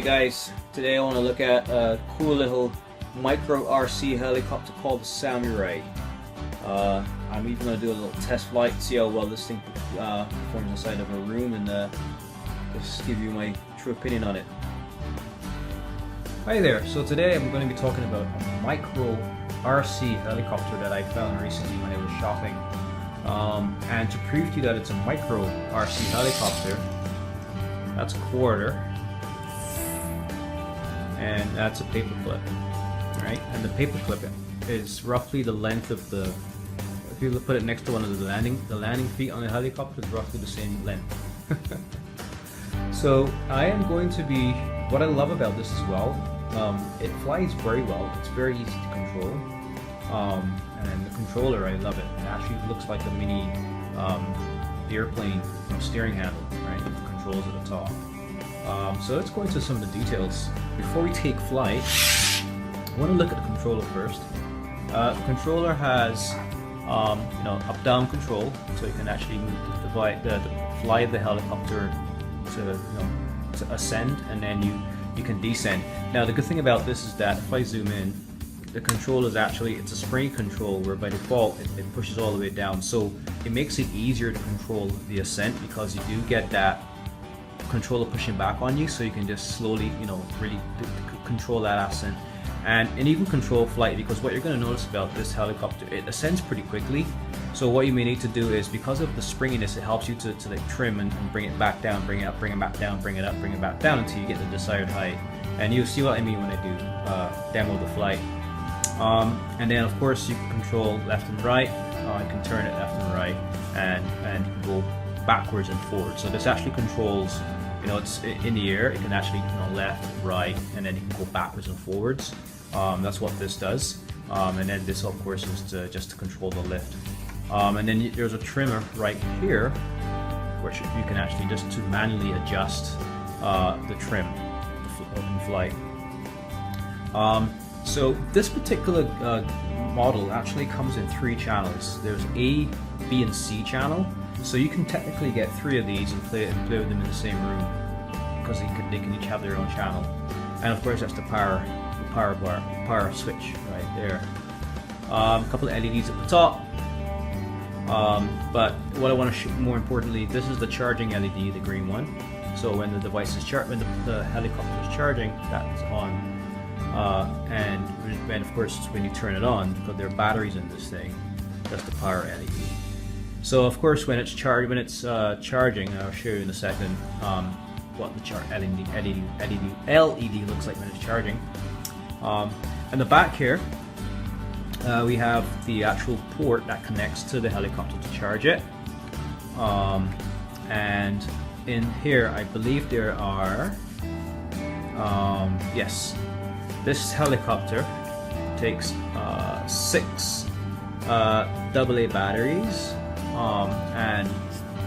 Hey guys, today I want to look at a cool little micro RC helicopter called the Samurai. I'm even going to do a little test flight, see how well this thing performs inside of a room, and just give you my true opinion on it. Hi there, so today I'm going to be talking about a micro RC helicopter that I found recently when I was shopping. And to prove to you that it's a micro RC helicopter, that's a quarter, and that's a paper clip, right? And the paper clip is roughly the length of the, if you put it next to one of the landing feet on the helicopter is roughly the same length. So I am going to be, what I love about this as well, it flies very well, it's very easy to control, and the controller, I love it. It actually looks like a mini airplane steering handle, right? With the controls at the top. So let's go into some of the details. Before we take flight, I want to look at the controller first. The controller has up-down control, so you can actually move the fly the helicopter to ascend, and then you can descend. Now the good thing about this is that if I zoom in, the control is actually, it's a spring control where by default it pushes all the way down, so it makes it easier to control the ascent because you do get that controller pushing back on you, so you can just slowly really control that ascent, and even control flight, because what you're going to notice about this helicopter, it ascends pretty quickly. So what you may need to do is, because of the springiness, it helps you to like trim and bring it back down, bring it up, bring it back down, bring it up, bring it back down until you get the desired height. And you'll see what I mean when I do demo the flight. And then of course you can control left and right, you can turn it left and right, and you can go backwards and forward. So this actually controls, it's in the air, it can actually left, right, and then you can go backwards and forwards. That's what this does. And then this of course is just to control the lift. And then there's a trimmer right here, which you can actually just to manually adjust the trim in flight. So this particular model actually comes in 3 channels. There's A, B, and C channel. So you can technically get 3 of these and play with them in the same room, because they can each have their own channel. And of course that's the power switch right there. A couple of LEDs at the top. But what I want to show, more importantly, this is the charging LED, the green one. So when the device is when the helicopter is charging, that's on. And of course when you turn it on, because there are batteries in this thing, that's the power LED. So of course when it's charging, I'll show you in a second what the LED looks like when it's charging. And the back here, we have the actual port that connects to the helicopter to charge it. And in here, I believe there are, yes, this helicopter takes 6 AA batteries, and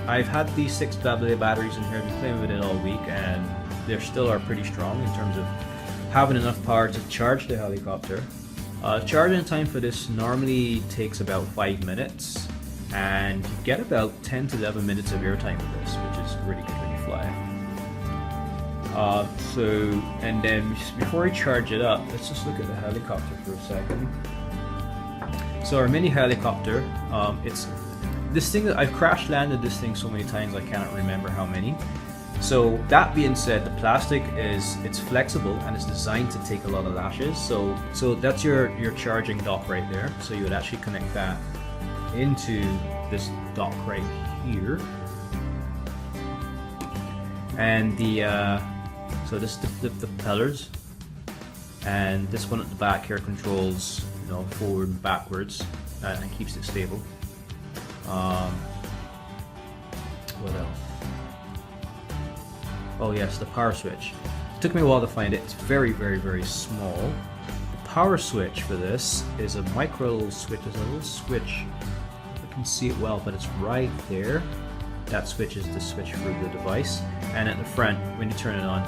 I've had these 6 AA batteries in here. I've been playing with it all week, and they still are pretty strong in terms of having enough power to charge the helicopter. Charging time for this normally takes about 5 minutes, and you get about 10 to 11 minutes of airtime with this, which is really good when you fly. And then before I charge it up, let's just look at the helicopter for a second. So our mini helicopter, it's this thing that I've crash landed this thing so many times I cannot remember how many. So that being said, the plastic it's flexible and it's designed to take a lot of lashes. So that's your charging dock right there. So you would actually connect that into this dock right here. And so this is the propellers, and this one at the back here controls forward and backwards, and keeps it stable. What else? Oh yes, the power switch. It took me a while to find it. It's very, very, very small. The power switch for this is a micro little switch. There's a little switch. I can see it well, but it's right there. That switch is the switch for the device. And at the front, when you turn it on,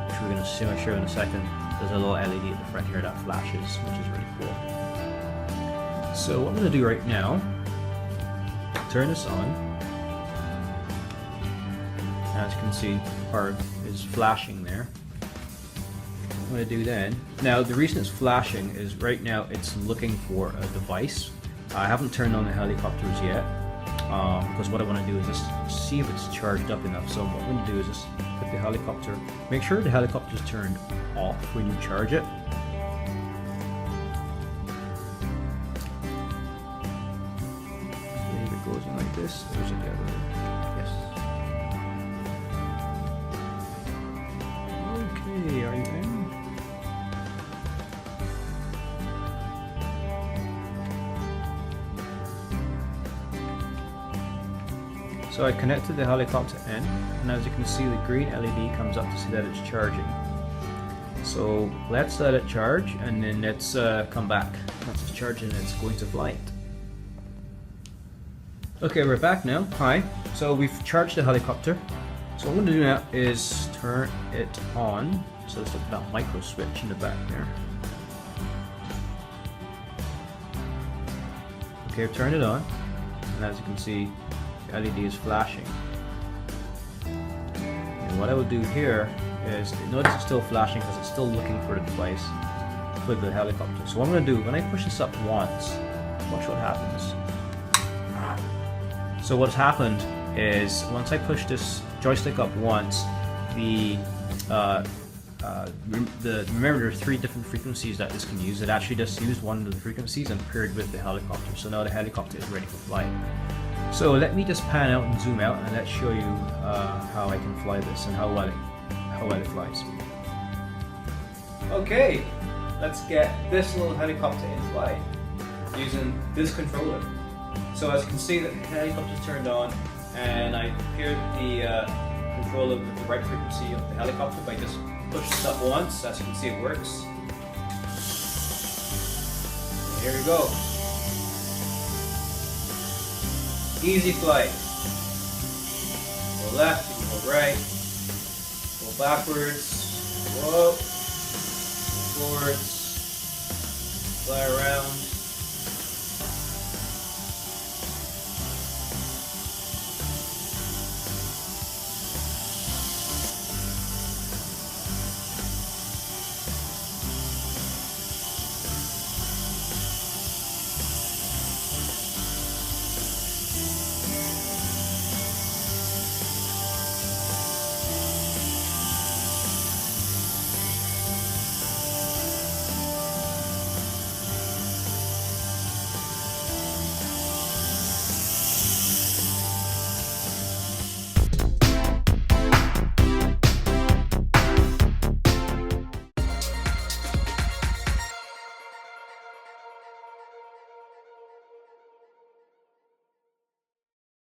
which we're going to show in a second, there's a little LED at the front here that flashes, which is really cool. So what I'm going to do right now, turn this on. As you can see, part is flashing there. I'm going to do then. Now the reason it's flashing is right now it's looking for a device. I haven't turned on the helicopters yet because what I want to do is just see if it's charged up enough. So what I'm going to do is just put the helicopter, make sure the helicopter is turned off when you charge it. If it goes in like this, there's it the other way. Yes. Okay, are you in? So I connected the helicopter in, and as you can see the green LED comes up to see that it's charging. So let's let it charge and then let's come back. Once it's charging, it's going to flight. Okay, we're back now. Hi. So we've charged the helicopter. So what I'm going to do now is turn it on. So let's look at that micro switch in the back there. Okay, I've turned it on, and as you can see, the LED is flashing. And what I will do here is, notice it's still flashing because it's still looking for the device for the helicopter. So what I'm going to do, when I push this up once, watch what happens. So what's happened is, once I push this joystick up once, remember there are 3 different frequencies that this can use. It actually just used one of the frequencies and paired with the helicopter. So now the helicopter is ready for flight. So let me just pan out and zoom out, and let's show you how I can fly this and how well it flies. Okay, let's get this little helicopter in flight using this controller. So as you can see, the helicopter's turned on, and I paired the controller with the right frequency of the helicopter by just pushing this up once. As you can see, it works. And here we go. Easy flight. Go left, you can go right, go backwards, whoa, forwards, fly around.